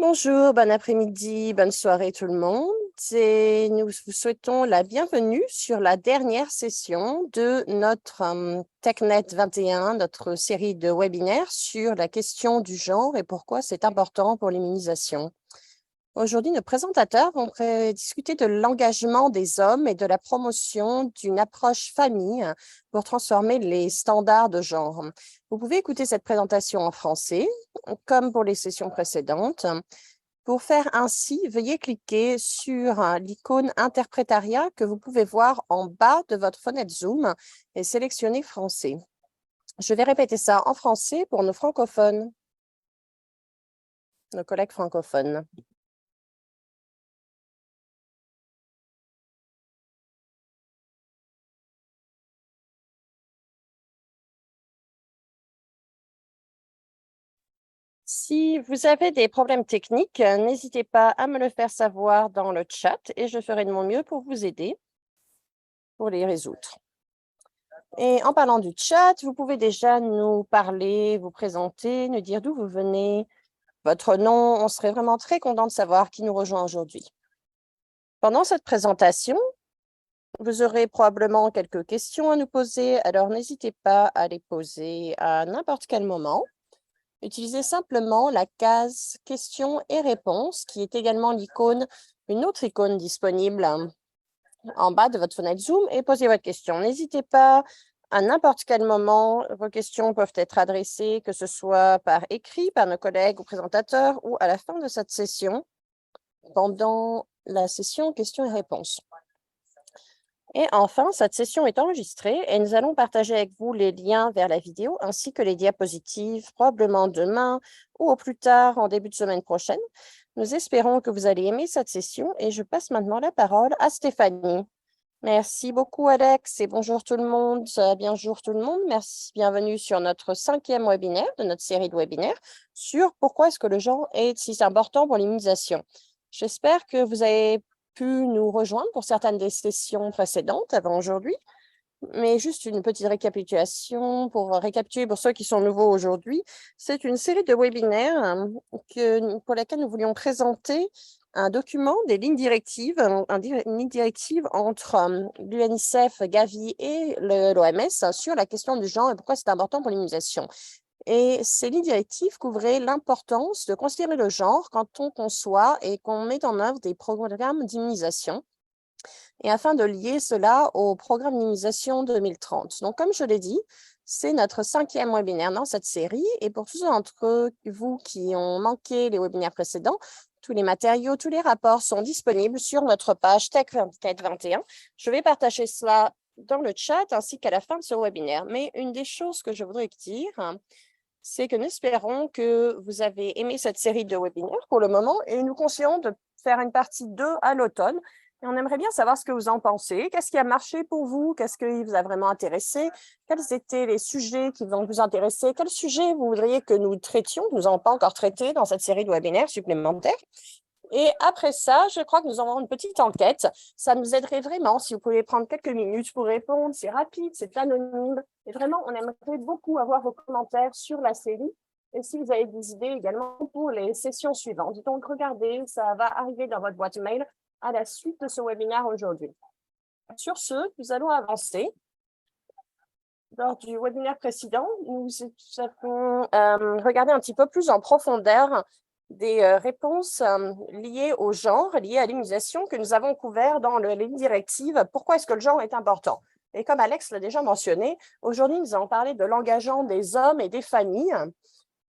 Bonjour, bon après-midi, bonne soirée tout le monde. Et nous vous souhaitons la bienvenue sur la dernière session de notre TechNet 21, notre série de webinaires sur la question du genre et pourquoi c'est important pour l'immunisation. Aujourd'hui, nos présentateurs vont discuter de l'engagement des hommes et de la promotion d'une approche famille pour transformer les standards de genre. Vous pouvez écouter cette présentation en français, comme pour les sessions précédentes. Pour faire ainsi, veuillez cliquer sur l'icône Interprétariat que vous pouvez voir en bas de votre fenêtre Zoom et sélectionner Français. Je vais répéter ça en français pour nos francophones, nos collègues francophones. Si vous avez des problèmes techniques, n'hésitez pas à me le faire savoir dans le chat et je ferai de mon mieux pour vous aider pour les résoudre. Et en parlant du chat, vous pouvez déjà nous parler, vous présenter, nous dire d'où vous venez, votre nom. On serait vraiment très content de savoir qui nous rejoint aujourd'hui. Pendant cette présentation, vous aurez probablement quelques questions à nous poser, alors n'hésitez pas à les poser à n'importe quel moment. Utilisez simplement la case questions et réponses, qui est également une autre icône disponible en bas de votre fenêtre Zoom, et posez votre question. N'hésitez pas, à n'importe quel moment, vos questions peuvent être adressées, que ce soit par écrit, par nos collègues ou présentateurs, ou à la fin de cette session, pendant la session questions et réponses. Et enfin, cette session est enregistrée et nous allons partager avec vous les liens vers la vidéo ainsi que les diapositives, probablement demain ou au plus tard en début de semaine prochaine. Nous espérons que vous allez aimer cette session et je passe maintenant la parole à Stéphanie. Merci beaucoup, Alex, et bonjour tout le monde. Bonjour tout le monde. Merci, bienvenue sur notre 5e webinaire de notre série de webinaires sur pourquoi est-ce que le genre est si important pour l'immunisation. J'espère que vous avez pu nous rejoindre pour certaines des sessions précédentes avant aujourd'hui, mais juste une petite récapitulation pour récapituler pour ceux qui sont nouveaux aujourd'hui. C'est une série de webinaires pour laquelle nous voulions présenter un document, des lignes directives, une ligne directive entre l'UNICEF, Gavi et l'OMS sur la question du genre et pourquoi c'est important pour l'immunisation. Et ces lignes directives couvraient l'importance de considérer le genre quand on conçoit et qu'on met en œuvre des programmes d'immunisation, et afin de lier cela au programme d'immunisation 2030. Donc, comme je l'ai dit, c'est notre 5e webinaire dans cette série, et pour tous d'entre vous qui ont manqué les webinaires précédents, tous les matériaux, tous les rapports sont disponibles sur notre page TechNet21. Je vais partager cela dans le chat ainsi qu'à la fin de ce webinaire. Mais une des choses que je voudrais dire, c'est que nous espérons que vous avez aimé cette série de webinaires pour le moment et nous conseillons de faire une partie 2 à l'automne. Et on aimerait bien savoir ce que vous en pensez. Qu'est-ce qui a marché pour vous? Qu'est-ce qui vous a vraiment intéressé? Quels étaient les sujets qui vont vous intéresser? Quels sujets vous voudriez que nous traitions, que nous n'avons pas encore traités dans cette série de webinaires supplémentaires? Et après ça, je crois que nous avons une petite enquête. Ça nous aiderait vraiment si vous pouvez prendre quelques minutes pour répondre. C'est rapide, c'est anonyme. Et vraiment, on aimerait beaucoup avoir vos commentaires sur la série. Et si vous avez des idées également pour les sessions suivantes. Donc, regardez, ça va arriver dans votre boîte mail à la suite de ce webinaire aujourd'hui. Sur ce, nous allons avancer. Lors du webinaire précédent, nous avons regardé un petit peu plus en profondeur des réponses liées au genre, liées à l'immunisation que nous avons couvert dans les lignes directives. Pourquoi est-ce que le genre est important? Et comme Alex l'a déjà mentionné, aujourd'hui, nous allons parler de l'engagement des hommes et des familles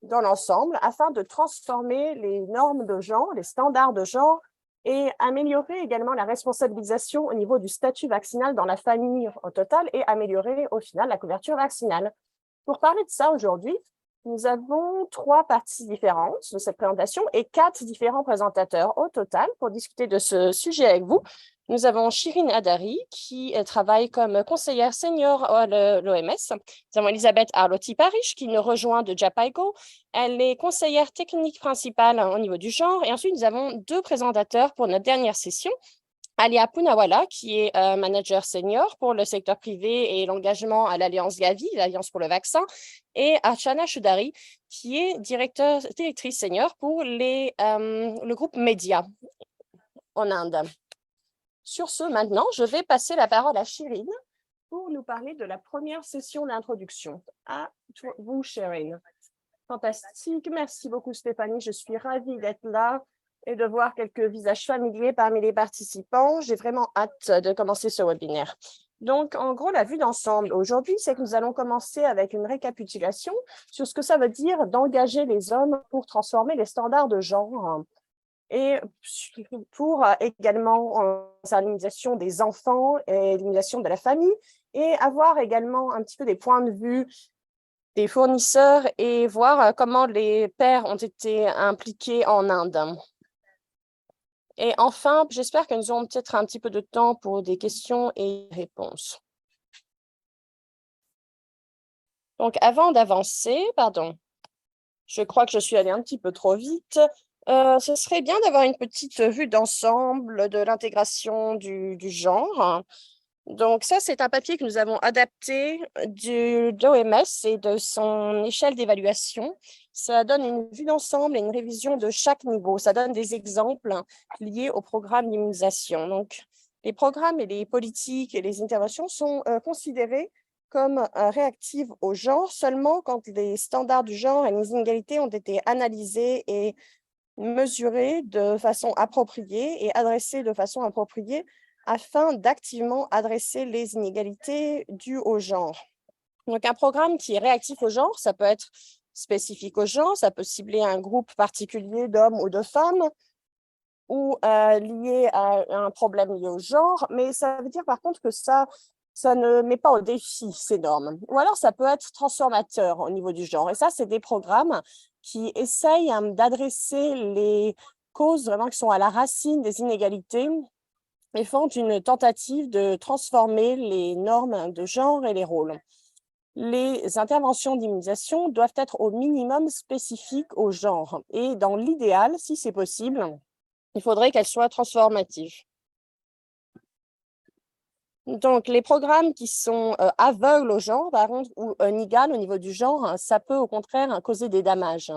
dans l'ensemble afin de transformer les normes de genre, les standards de genre, et améliorer également la responsabilisation au niveau du statut vaccinal dans la famille au total et améliorer au final la couverture vaccinale. Pour parler de ça aujourd'hui, nous avons 3 parties différentes de cette présentation et 4 différents présentateurs au total pour discuter de ce sujet avec vous. Nous avons Shirin Hadari qui travaille comme conseillère senior à l'OMS. Nous avons Elisabeth Arlotti-Parish qui nous rejoint de Japaigo. Elle est conseillère technique principale au niveau du genre. Et ensuite, nous avons 2 présentateurs pour notre dernière session. Alia Poonawala, qui est manager senior pour le secteur privé et l'engagement à l'Alliance Gavi, l'Alliance pour le vaccin, et Archana Choudhary, qui est directrice senior pour le groupe Média en Inde. Sur ce, maintenant, je vais passer la parole à Shirin pour nous parler de la première session d'introduction. À vous, Shirin. Fantastique. Merci beaucoup, Stéphanie. Je suis ravie d'être là et de voir quelques visages familiers parmi les participants. J'ai vraiment hâte de commencer ce webinaire. Donc, en gros, la vue d'ensemble aujourd'hui, c'est que nous allons commencer avec une récapitulation sur ce que ça veut dire d'engager les hommes pour transformer les standards de genre et pour également l'immunisation des enfants et l'immunisation de la famille et avoir également un petit peu des points de vue des fournisseurs et voir comment les pères ont été impliqués en Inde. Et enfin, j'espère que nous aurons peut-être un petit peu de temps pour des questions et réponses. Donc, avant d'avancer, je crois que je suis allée un petit peu trop vite. Ce serait bien d'avoir une petite vue d'ensemble de l'intégration du genre. Donc, ça, c'est un papier que nous avons adapté de l'OMS et de son échelle d'évaluation. Ça donne une vue d'ensemble et une révision de chaque niveau. Ça donne des exemples liés au programme d'immunisation. Donc, les programmes et les politiques et les interventions sont considérés comme réactives au genre seulement quand les standards du genre et les inégalités ont été analysés et mesurés de façon appropriée et adressés de façon appropriée afin d'activement adresser les inégalités dues au genre. Donc, un programme qui est réactif au genre, ça peut être spécifique au genre, ça peut cibler un groupe particulier d'hommes ou de femmes ou lié à un problème lié au genre, mais ça veut dire par contre que ça ne met pas au défi ces normes. Ou alors, ça peut être transformateur au niveau du genre. Et ça, c'est des programmes qui essayent d'adresser les causes vraiment qui sont à la racine des inégalités et font une tentative de transformer les normes de genre et les rôles. Les interventions d'immunisation doivent être au minimum spécifiques au genre. Et dans l'idéal, si c'est possible, il faudrait qu'elles soient transformatives. Donc, les programmes qui sont aveugles au genre, par contre, ou inégales au niveau du genre, ça peut au contraire causer des dommages.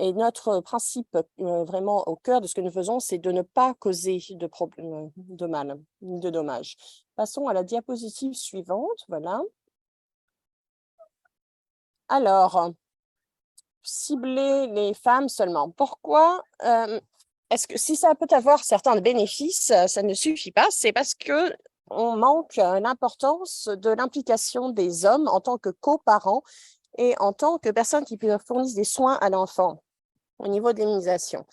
Et notre principe vraiment au cœur de ce que nous faisons, c'est de ne pas causer de problème, de mal, de dommages. Passons à la diapositive suivante. Voilà. Alors, cibler les femmes seulement. Pourquoi est-ce que si ça peut avoir certains bénéfices, ça ne suffit pas? C'est parce que on manque l'importance de l'implication des hommes en tant que coparents et en tant que personnes qui fournissent des soins à l'enfant au niveau de l'immunisation.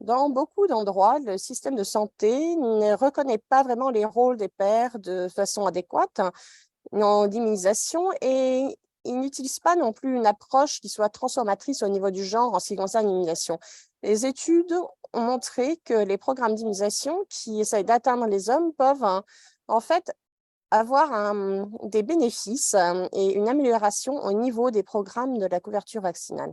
Dans beaucoup d'endroits, le système de santé ne reconnaît pas vraiment les rôles des pères de façon adéquate en d'immunisation et il n'utilise pas non plus une approche qui soit transformatrice au niveau du genre en ce qui concerne l'immunisation. Les études ont montré que les programmes d'immunisation qui essayent d'atteindre les hommes peuvent en fait avoir des bénéfices et une amélioration au niveau des programmes de la couverture vaccinale.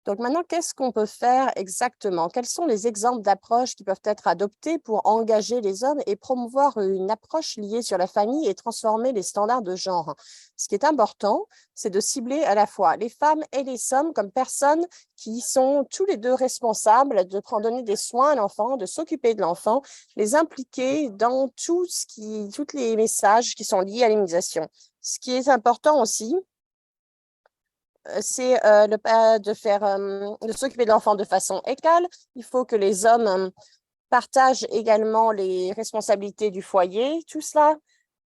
Donc maintenant, qu'est-ce qu'on peut faire exactement? Quels sont les exemples d'approches qui peuvent être adoptées pour engager les hommes et promouvoir une approche liée sur la famille et transformer les standards de genre? Ce qui est important, c'est de cibler à la fois les femmes et les hommes comme personnes qui sont tous les deux responsables de donner des soins à l'enfant, de s'occuper de l'enfant, les impliquer dans tous les messages qui sont liés à l'immunisation. Ce qui est important aussi, c'est de s'occuper de l'enfant de façon égale. Il faut que les hommes partagent également les responsabilités du foyer. Tout cela,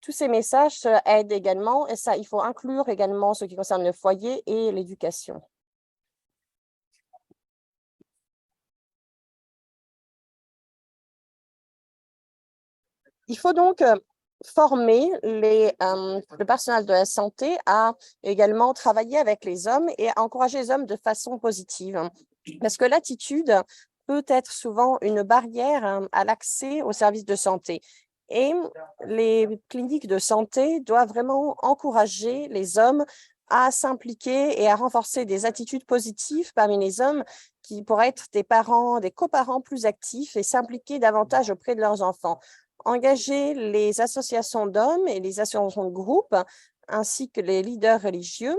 tous ces messages aident également, et ça, il faut inclure également ce qui concerne le foyer et l'éducation. Il faut donc former le personnel de la santé à également travailler avec les hommes et à encourager les hommes de façon positive. Parce que l'attitude peut être souvent une barrière à l'accès aux services de santé. Et les cliniques de santé doivent vraiment encourager les hommes à s'impliquer et à renforcer des attitudes positives parmi les hommes qui pourraient être des parents, des coparents plus actifs et s'impliquer davantage auprès de leurs enfants. Engager les associations d'hommes et les associations de groupe, ainsi que les leaders religieux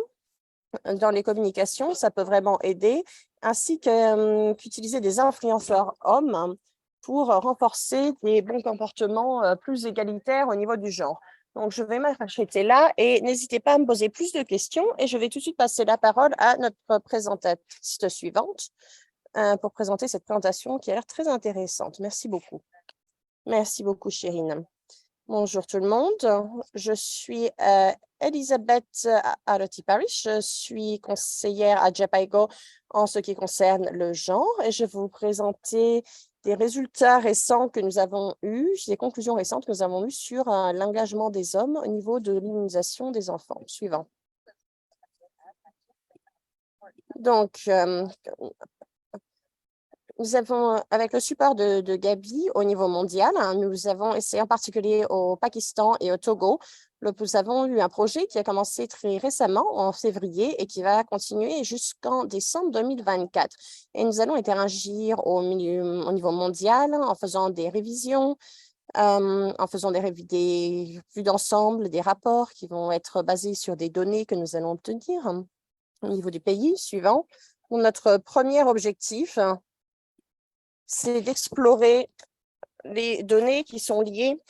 dans les communications, ça peut vraiment aider, ainsi qu'utiliser des influenceurs hommes pour renforcer des bons comportements plus égalitaires au niveau du genre. Donc, je vais m'arrêter là et n'hésitez pas à me poser plus de questions et je vais tout de suite passer la parole à notre présentatrice suivante pour présenter cette présentation qui a l'air très intéressante. Merci beaucoup. Merci beaucoup, Chérine. Bonjour tout le monde, je suis Elisabeth Aroti-Parish, je suis conseillère à JPIGO en ce qui concerne le genre et je vais vous présenter des résultats récents que nous avons eus, des conclusions récentes que nous avons eues sur l'engagement des hommes au niveau de l'immunisation des enfants. Suivant. Donc, nous avons, avec le support de Gabi au niveau mondial, nous avons essayé en particulier au Pakistan et au Togo. Nous avons eu un projet qui a commencé très récemment, en février, et qui va continuer jusqu'en décembre 2024. Et nous allons interagir au niveau mondial en faisant des révisions, en faisant des vues d'ensemble, des rapports qui vont être basés sur des données que nous allons obtenir au niveau du pays suivant. Notre premier objectif, c'est d'explorer les données qui sont liées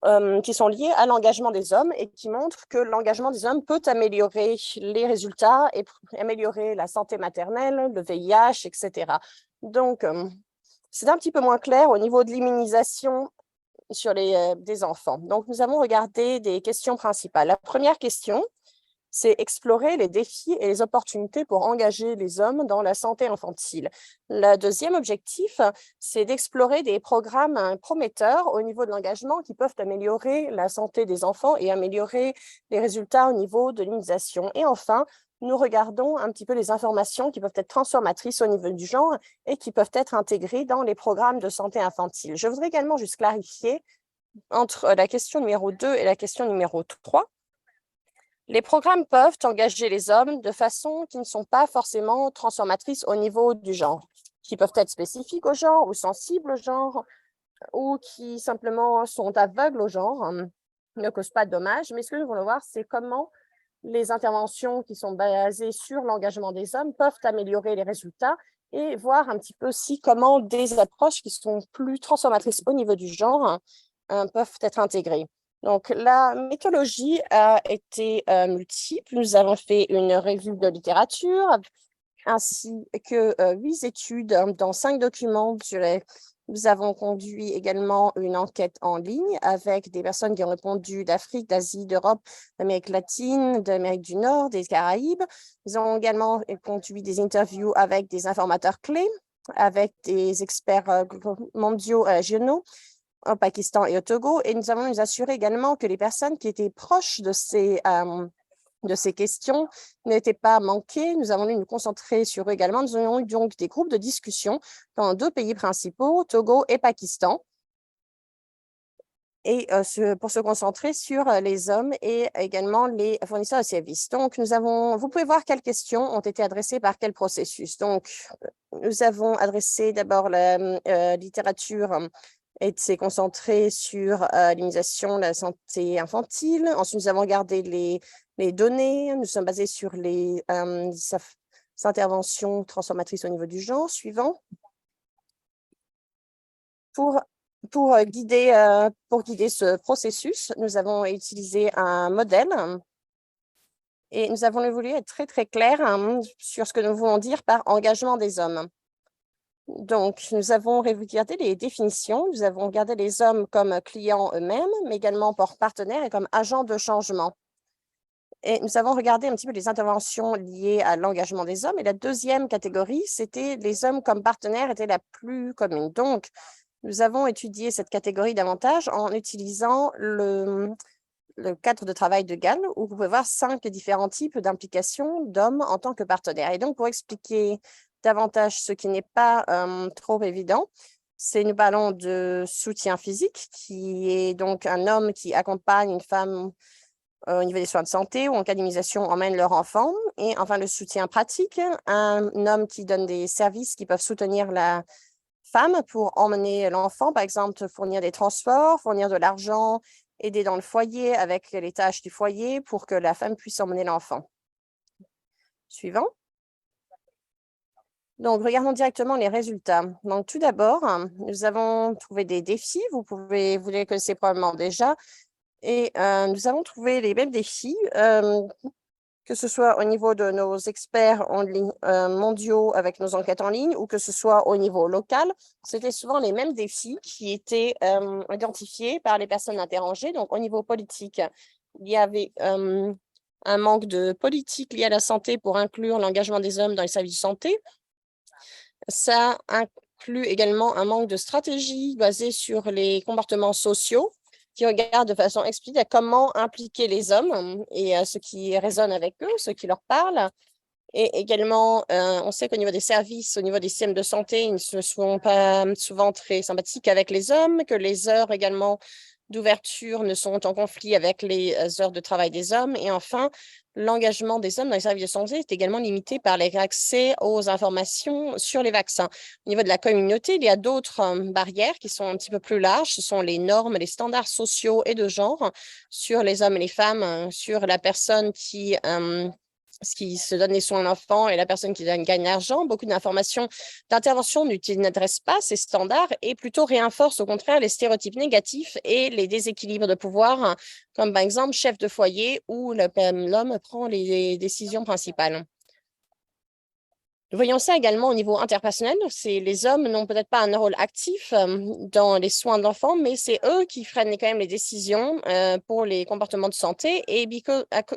à l'engagement des hommes et qui montrent que l'engagement des hommes peut améliorer les résultats et améliorer la santé maternelle, le VIH, etc. Donc, c'est un petit peu moins clair au niveau de l'immunisation sur des enfants. Donc, nous avons regardé des questions principales. La première question, c'est explorer les défis et les opportunités pour engager les hommes dans la santé infantile. Le deuxième objectif, c'est d'explorer des programmes prometteurs au niveau de l'engagement qui peuvent améliorer la santé des enfants et améliorer les résultats au niveau de l'immunisation. Et enfin, nous regardons un petit peu les informations qui peuvent être transformatrices au niveau du genre et qui peuvent être intégrées dans les programmes de santé infantile. Je voudrais également juste clarifier entre la question numéro 2 et la question numéro 3. Les programmes peuvent engager les hommes de façon qui ne sont pas forcément transformatrices au niveau du genre, qui peuvent être spécifiques au genre ou sensibles au genre, ou qui simplement sont aveugles au genre, ne causent pas de dommages. Mais ce que nous voulons voir, c'est comment les interventions qui sont basées sur l'engagement des hommes peuvent améliorer les résultats et voir un petit peu aussi comment des approches qui sont plus transformatrices au niveau du genre peuvent être intégrées. Donc, la méthodologie a été multiple. Nous avons fait une revue de littérature ainsi que 8 études dans 5 documents. Nous avons conduit également une enquête en ligne avec des personnes qui ont répondu d'Afrique, d'Asie, d'Europe, d'Amérique latine, d'Amérique du Nord, des Caraïbes. Nous avons également conduit des interviews avec des informateurs clés, avec des experts mondiaux régionaux au Pakistan et au Togo. Et nous avons nous assuré également que les personnes qui étaient proches de ces questions n'étaient pas manquées. Nous avons dû nous concentrer sur eux également. Nous avons eu donc des groupes de discussion dans 2 pays principaux, Togo et Pakistan, et pour se concentrer sur les hommes et également les fournisseurs de services. Donc, vous pouvez voir quelles questions ont été adressées par quel processus. Donc, nous avons adressé d'abord la littérature et s'est concentré sur l'immunisation de la santé infantile. Ensuite, nous avons regardé les données. Nous sommes basés sur les interventions transformatrices au niveau du genre. Suivant. Pour guider ce processus, nous avons utilisé un modèle et nous avons voulu être très, très clairs sur ce que nous voulons dire par engagement des hommes. Donc, nous avons regardé les définitions. Nous avons regardé les hommes comme clients eux-mêmes, mais également pour partenaires et comme agents de changement. Et nous avons regardé un petit peu les interventions liées à l'engagement des hommes. Et la deuxième catégorie, c'était les hommes comme partenaires était la plus commune. Donc, nous avons étudié cette catégorie davantage en utilisant le cadre de travail de Galles, où vous pouvez voir 5 différents types d'implications d'hommes en tant que partenaires. Et donc, pour expliquer davantage ce qui n'est pas trop évident, nous parlons de soutien physique, qui est donc un homme qui accompagne une femme au niveau des soins de santé ou en cas d'immunisation emmènent leur enfant. Et enfin, le soutien pratique, un homme qui donne des services qui peuvent soutenir la femme pour emmener l'enfant, par exemple, fournir des transports, fournir de l'argent, aider dans le foyer avec les tâches du foyer pour que la femme puisse emmener l'enfant. Suivant. Donc, regardons directement les résultats. Donc, tout d'abord, nous avons trouvé des défis. Vous les connaissez probablement déjà. Et nous avons trouvé les mêmes défis, que ce soit au niveau de nos experts en ligne, mondiaux avec nos enquêtes en ligne ou que ce soit au niveau local. C'était souvent les mêmes défis qui étaient identifiés par les personnes interrogées. Donc, au niveau politique, il y avait un manque de politique lié à la santé pour inclure l'engagement des hommes dans les services de santé. Ça inclut également un manque de stratégie basée sur les comportements sociaux qui regardent de façon explicite à comment impliquer les hommes et ce qui résonne avec eux, ce qui leur parle. Et également, on sait qu'au niveau des services, au niveau des systèmes de santé, ils ne sont pas souvent très sympathiques avec les hommes, que les heures également d'ouverture ne sont en conflit avec les heures de travail des hommes. Et enfin, l'engagement des hommes dans les services de santé est également limité par l'accès aux informations sur les vaccins. Au niveau de la communauté, il y a d'autres barrières qui sont un petit peu plus larges. Ce sont les normes, les standards sociaux et de genre sur les hommes et les femmes, sur la personne qui se donne les soins à l'enfant et la personne qui gagne l'argent. Beaucoup d'informations d'intervention n'adressent pas ces standards et plutôt renforcent au contraire les stéréotypes négatifs et les déséquilibres de pouvoir, comme par exemple chef de foyer où l'homme prend les décisions principales. Nous voyons ça également au niveau interpersonnel. Les hommes n'ont peut-être pas un rôle actif dans les soins de l'enfant, mais c'est eux qui freinent quand même les décisions pour les comportements de santé. Et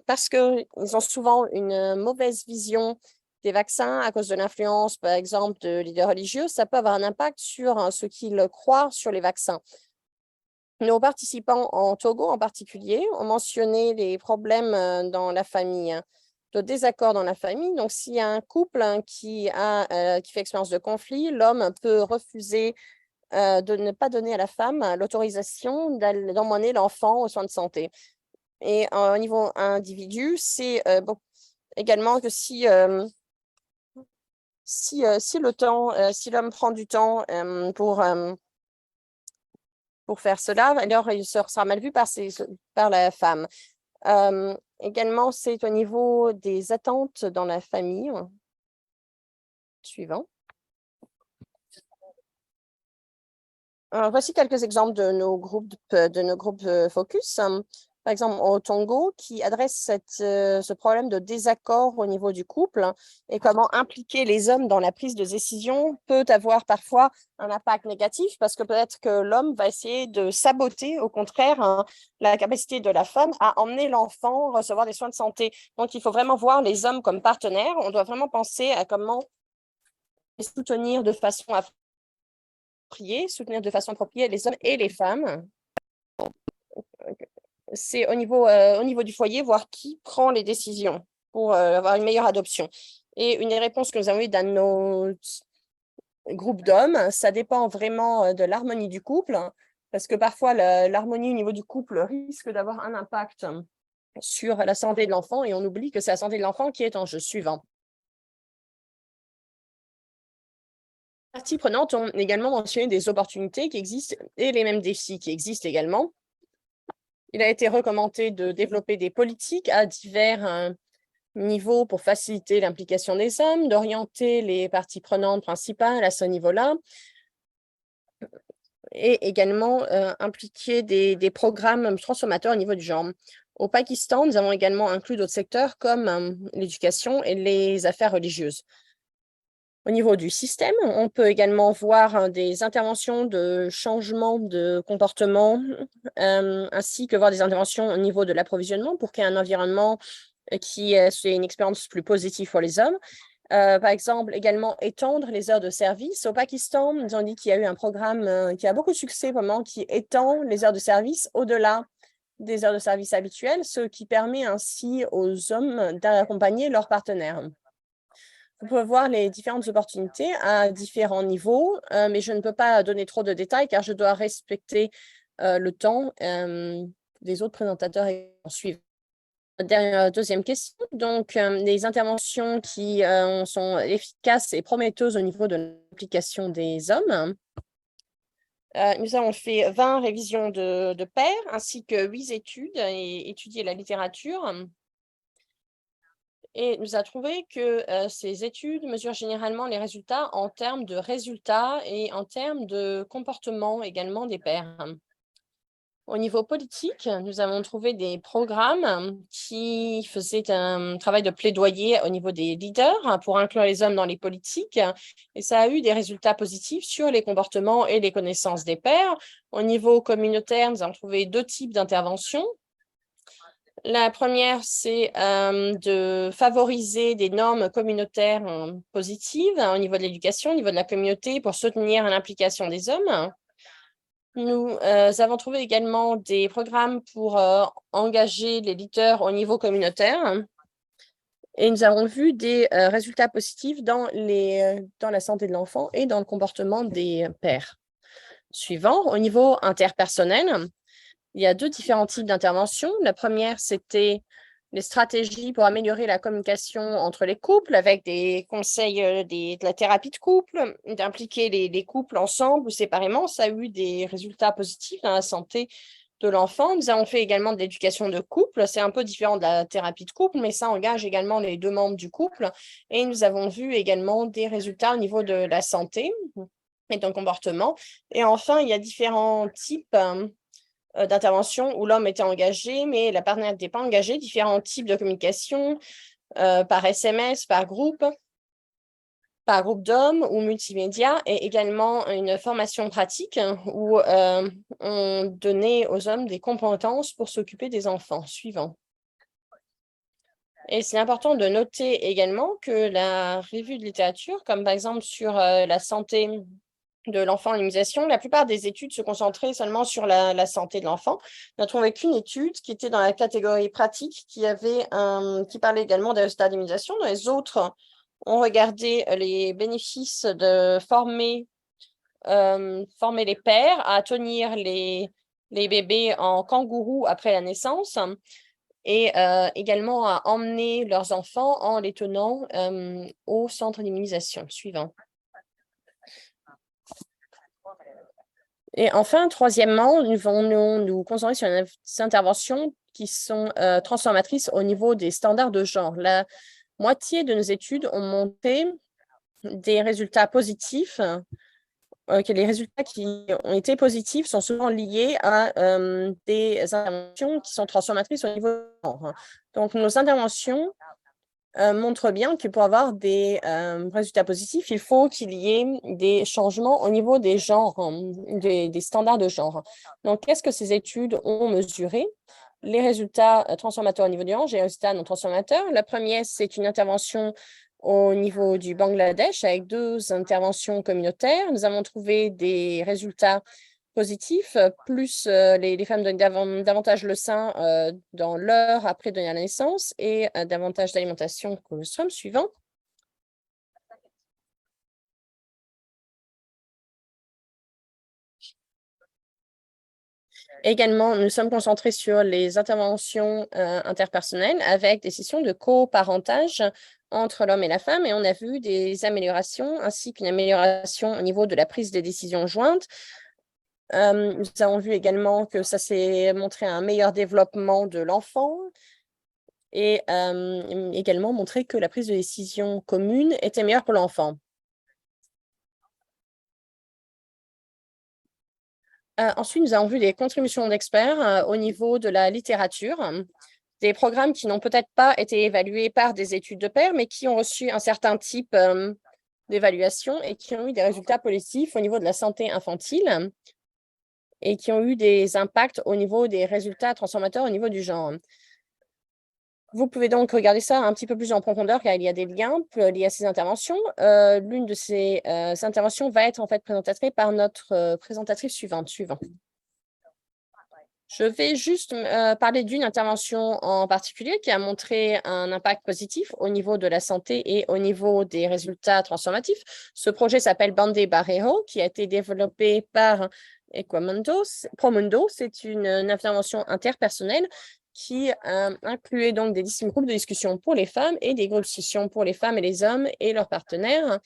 parce qu'ils ont souvent une mauvaise vision des vaccins à cause de l'influence, par exemple, de leaders religieux, ça peut avoir un impact sur ce qu'ils croient sur les vaccins. Nos participants en Togo en particulier ont mentionné les problèmes dans la famille, de désaccords dans la famille. Donc, s'il y a un couple qui fait expérience de conflit, l'homme peut refuser de ne pas donner à la femme l'autorisation d'emmener l'enfant aux soins de santé. Et au niveau individu, c'est également que si l'homme prend du temps pour faire cela, alors il sera mal vu par la femme. Également, c'est au niveau des attentes dans la famille. Suivant. Voici quelques exemples de nos groupes focus. Par exemple, au Togo, qui adresse ce problème de désaccord au niveau du couple et comment impliquer les hommes dans la prise de décision peut avoir parfois un impact négatif parce que peut-être que l'homme va essayer de saboter, au contraire, la capacité de la femme à emmener l'enfant recevoir des soins de santé. Donc, il faut vraiment voir les hommes comme partenaires. On doit vraiment penser à comment les soutenir de façon soutenir de façon appropriée les hommes et les femmes. C'est au niveau du foyer, voir qui prend les décisions pour avoir une meilleure adoption. Et une des réponses que nous avons eues dans nos groupes d'hommes, ça dépend vraiment de l'harmonie du couple, parce que parfois l'harmonie au niveau du couple risque d'avoir un impact sur la santé de l'enfant et on oublie que c'est la santé de l'enfant qui est en jeu. Suivant. Les parties prenantes ont également mentionné des opportunités qui existent et les mêmes défis qui existent également. Il a été recommandé de développer des politiques à divers niveaux pour faciliter l'implication des hommes, d'orienter les parties prenantes principales à ce niveau-là, et également impliquer des programmes transformateurs au niveau du genre. Au Pakistan, nous avons également inclus d'autres secteurs comme l'éducation et les affaires religieuses. Au niveau du système, on peut également voir des interventions de changement de comportement, ainsi que voir des interventions au niveau de l'approvisionnement pour qu'il y ait un environnement qui soit une expérience plus positive pour les hommes. Par exemple, également étendre les heures de service. Au Pakistan, nous avons dit qu'il y a eu un programme qui a beaucoup de succès, vraiment, qui étend les heures de service au-delà des heures de service habituelles, ce qui permet ainsi aux hommes d'accompagner leurs partenaires. Vous pouvez voir les différentes opportunités à différents niveaux, mais je ne peux pas donner trop de détails car je dois respecter le temps des autres présentateurs et suivants. Deuxième question. Donc, les interventions qui sont efficaces et prometteuses au niveau de l'application des hommes. Nous avons fait 20 révisions de pairs ainsi que 8 études et étudié la littérature. Et nous avons trouvé que ces études mesurent généralement les résultats en termes de résultats et en termes de comportement également des pairs. Au niveau politique, nous avons trouvé des programmes qui faisaient un travail de plaidoyer au niveau des leaders pour inclure les hommes dans les politiques. Et ça a eu des résultats positifs sur les comportements et les connaissances des pairs. Au niveau communautaire, nous avons trouvé 2 types d'interventions. La première, c'est de favoriser des normes communautaires positives au niveau de l'éducation, au niveau de la communauté pour soutenir l'implication des hommes. Nous avons trouvé également des programmes pour engager les leaders au niveau communautaire et nous avons vu des résultats positifs dans la santé de l'enfant et dans le comportement des pairs. Suivant, au niveau interpersonnel, il y a 2 différents types d'interventions. La première, c'était les stratégies pour améliorer la communication entre les couples avec des conseils de la thérapie de couple, d'impliquer les couples ensemble ou séparément. Ça a eu des résultats positifs dans la santé de l'enfant. Nous avons fait également de l'éducation de couple. C'est un peu différent de la thérapie de couple, mais ça engage également les 2 membres du couple. Et nous avons vu également des résultats au niveau de la santé et de comportement. Et enfin, il y a différents types d'intervention où l'homme était engagé, mais la partenaire n'était pas engagée, différents types de communication par SMS, par groupe d'hommes ou multimédia, et également une formation pratique où on donnait aux hommes des compétences pour s'occuper des enfants suivants. Et c'est important de noter également que la revue de littérature, comme par exemple sur la santé de l'enfant à l'immunisation, la plupart des études se concentraient seulement sur la santé de l'enfant. On n'a trouvé qu'une étude qui était dans la catégorie pratique, qui parlait également des résultats d'immunisation. Dans les autres, on regardait les bénéfices de former les pères à tenir les bébés en kangourou après la naissance et également à emmener leurs enfants en les tenant au centre d'immunisation suivant. Et enfin, troisièmement, nous allons nous concentrer sur les interventions qui sont transformatrices au niveau des standards de genre. La moitié de nos études ont montré des résultats positifs, que les résultats qui ont été positifs sont souvent liés à des interventions qui sont transformatrices au niveau du genre. Donc, nos interventions montrent bien que pour avoir des résultats positifs, il faut qu'il y ait des changements au niveau des genres, des standards de genre. Donc, qu'est-ce que ces études ont mesuré? Les résultats transformateurs au niveau du genre et les résultats non transformateurs. La première, c'est une intervention au niveau du Bangladesh avec 2 interventions communautaires. Nous avons trouvé des résultats positifs, plus les femmes donnent davantage le sein dans l'heure après donner la naissance et davantage d'alimentation colostrum suivant. Également, nous sommes concentrés sur les interventions interpersonnelles avec des sessions de coparentage entre l'homme et la femme et on a vu des améliorations ainsi qu'une amélioration au niveau de la prise des décisions jointes. Nous avons vu également que ça s'est montré un meilleur développement de l'enfant et également montré que la prise de décision commune était meilleure pour l'enfant. Ensuite, nous avons vu des contributions d'experts au niveau de la littérature, des programmes qui n'ont peut-être pas été évalués par des études de pairs, mais qui ont reçu un certain type d'évaluation et qui ont eu des résultats positifs au niveau de la santé infantile et qui ont eu des impacts au niveau des résultats transformateurs au niveau du genre. Vous pouvez donc regarder ça un petit peu plus en profondeur car il y a des liens liés à ces interventions. L'une de ces interventions va être en fait présentée par notre présentatrice suivante. Je vais juste parler d'une intervention en particulier qui a montré un impact positif au niveau de la santé et au niveau des résultats transformatifs. Ce projet s'appelle Bande Barreiro, qui a été développé par Promundo. C'est une intervention interpersonnelle qui incluait donc des groupes de discussion pour les femmes et des groupes de discussion pour les femmes et les hommes et leurs partenaires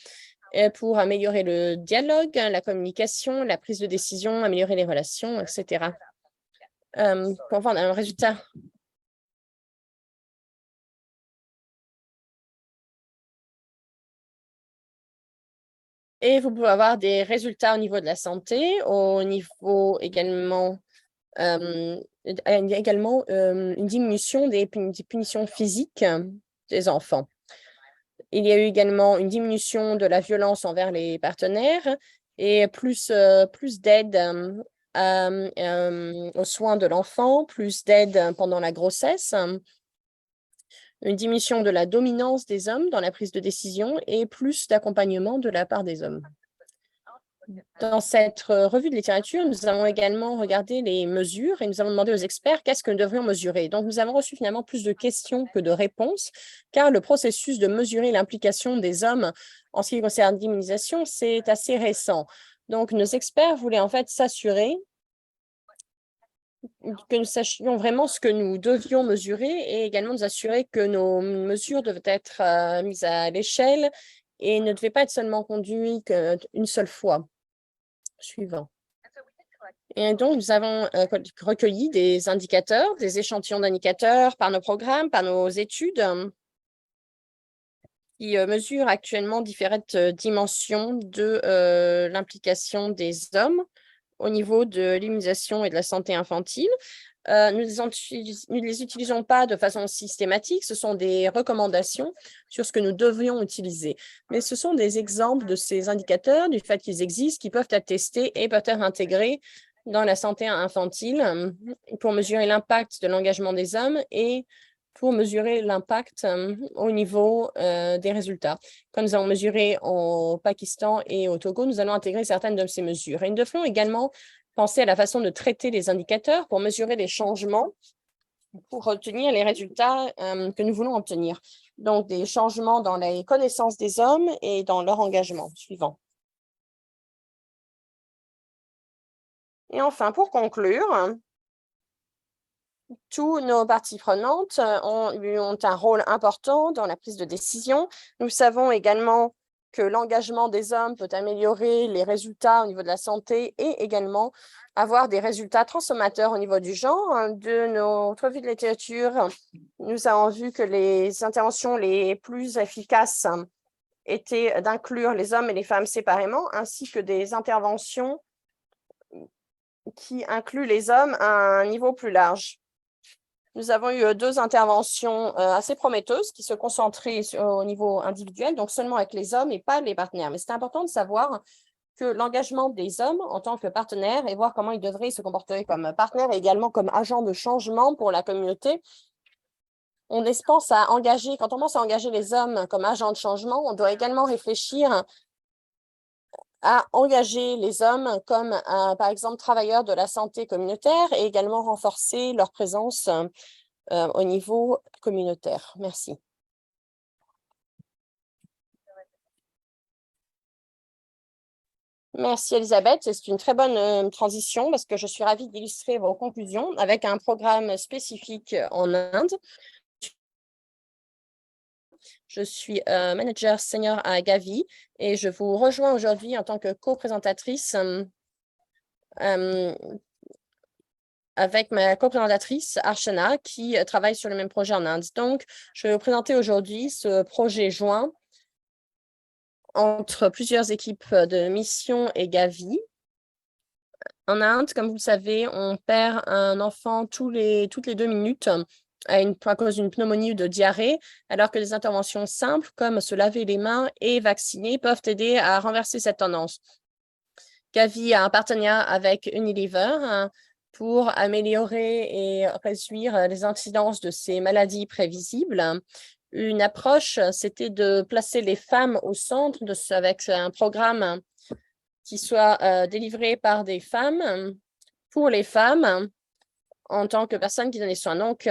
pour améliorer le dialogue, la communication, la prise de décision, améliorer les relations, etc. Pour avoir un résultat. Et vous pouvez avoir des résultats au niveau de la santé, au niveau également, une diminution des punitions physiques des enfants. Il y a eu également une diminution de la violence envers les partenaires et plus d'aide aux soins de l'enfant, plus d'aide pendant la grossesse, une diminution de la dominance des hommes dans la prise de décision et plus d'accompagnement de la part des hommes. Dans cette revue de littérature, nous avons également regardé les mesures et nous avons demandé aux experts qu'est-ce que nous devrions mesurer. Donc, nous avons reçu finalement plus de questions que de réponses, car le processus de mesurer l'implication des hommes en ce qui concerne l'immunisation, c'est assez récent. Donc, nos experts voulaient en fait s'assurer que nous sachions vraiment ce que nous devions mesurer et également nous assurer que nos mesures devaient être mises à l'échelle et ne devaient pas être seulement conduites qu'une seule fois. Suivant. Et donc, nous avons recueilli des indicateurs, des échantillons d'indicateurs par nos programmes, par nos études, qui mesurent actuellement différentes dimensions de l'implication des hommes au niveau de l'immunisation et de la santé infantile. Nous ne les utilisons pas de façon systématique, ce sont des recommandations sur ce que nous devrions utiliser. Mais ce sont des exemples de ces indicateurs, du fait qu'ils existent, qui peuvent être testés et peuvent être intégrés dans la santé infantile pour mesurer l'impact de l'engagement des hommes et pour mesurer l'impact au niveau des résultats. Comme nous avons mesuré au Pakistan et au Togo, nous allons intégrer certaines de ces mesures. Et nous devrons également penser à la façon de traiter les indicateurs pour mesurer les changements, pour obtenir les résultats que nous voulons obtenir. Donc, des changements dans les connaissances des hommes et dans leur engagement. Suivant. Et enfin, pour conclure, tous nos parties prenantes ont un rôle important dans la prise de décision. Nous savons également que l'engagement des hommes peut améliorer les résultats au niveau de la santé et également avoir des résultats transformateurs au niveau du genre. De notre revue de littérature, nous avons vu que les interventions les plus efficaces étaient d'inclure les hommes et les femmes séparément, ainsi que des interventions qui incluent les hommes à un niveau plus large. Nous avons eu 2 interventions assez prometteuses qui se concentraient au niveau individuel, donc seulement avec les hommes et pas les partenaires. Mais c'est important de savoir que l'engagement des hommes en tant que partenaires et voir comment ils devraient se comporter comme partenaires et également comme agents de changement pour la communauté. Quand on pense à engager les hommes comme agents de changement, on doit également réfléchir à engager les hommes comme, par exemple, travailleurs de la santé communautaire et également renforcer leur présence au niveau communautaire. Merci. Merci, Elisabeth. C'est une très bonne transition parce que je suis ravie d'illustrer vos conclusions avec un programme spécifique en Inde. Je suis manager senior à Gavi et je vous rejoins aujourd'hui en tant que co-présentatrice avec ma co-présentatrice Archana qui travaille sur le même projet en Inde. Donc, je vais vous présenter aujourd'hui ce projet joint entre plusieurs équipes de mission et Gavi. En Inde, comme vous le savez, on perd un enfant toutes les 2 minutes à cause d'une pneumonie ou de diarrhée, alors que des interventions simples comme se laver les mains et vacciner peuvent aider à renverser cette tendance. Gavi a un partenariat avec Unilever pour améliorer et réduire les incidences de ces maladies prévisibles. Une approche, c'était de placer les femmes au centre avec un programme qui soit délivré par des femmes pour les femmes en tant que personnes qui donnent les soins. Donc,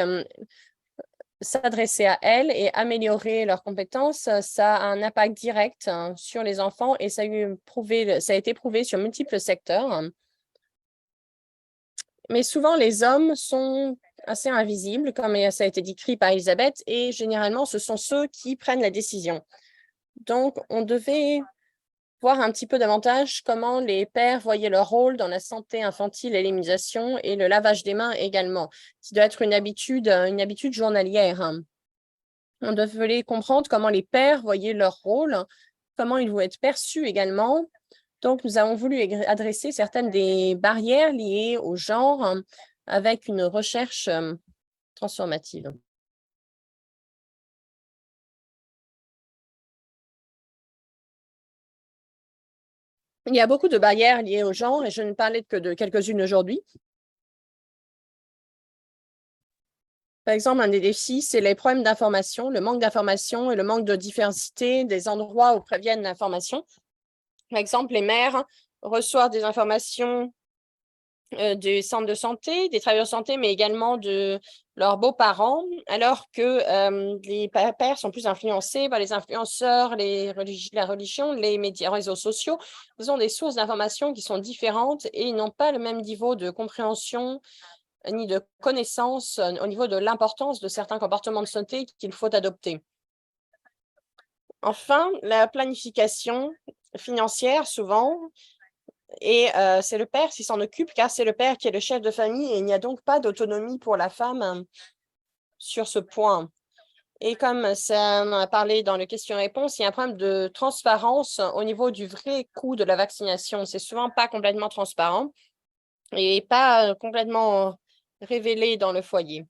s'adresser à elles et améliorer leurs compétences, ça a un impact direct sur les enfants et ça a été prouvé sur multiples secteurs. Mais souvent, les hommes sont assez invisibles, comme ça a été décrit par Elisabeth, et généralement, ce sont ceux qui prennent la décision. Donc, on devait voir un petit peu davantage comment les pères voyaient leur rôle dans la santé infantile et l'immunisation et le lavage des mains également, qui doit être une habitude journalière. On devait comprendre comment les pères voyaient leur rôle, comment ils vont être perçus également. Donc, nous avons voulu adresser certaines des barrières liées au genre avec une recherche transformative. Il y a beaucoup de barrières liées au genre et je ne parlais que de quelques-unes aujourd'hui. Par exemple, un des défis, c'est les problèmes d'information, le manque d'information et le manque de diversité des endroits où préviennent l'information. Par exemple, les mères reçoivent des informations des centres de santé, des travailleurs de santé, mais également de leurs beaux-parents, alors que les pères sont plus influencés par les influenceurs, la religion, les médias, réseaux sociaux. Ils ont des sources d'informations qui sont différentes et ils n'ont pas le même niveau de compréhension ni de connaissance au niveau de l'importance de certains comportements de santé qu'il faut adopter. Enfin, la planification financière, souvent, et c'est le père qui s'en occupe, car c'est le père qui est le chef de famille et il n'y a donc pas d'autonomie pour la femme sur ce point. Et comme ça en a parlé dans le question-réponse, il y a un problème de transparence au niveau du vrai coût de la vaccination. C'est souvent pas complètement transparent et pas complètement révélé dans le foyer.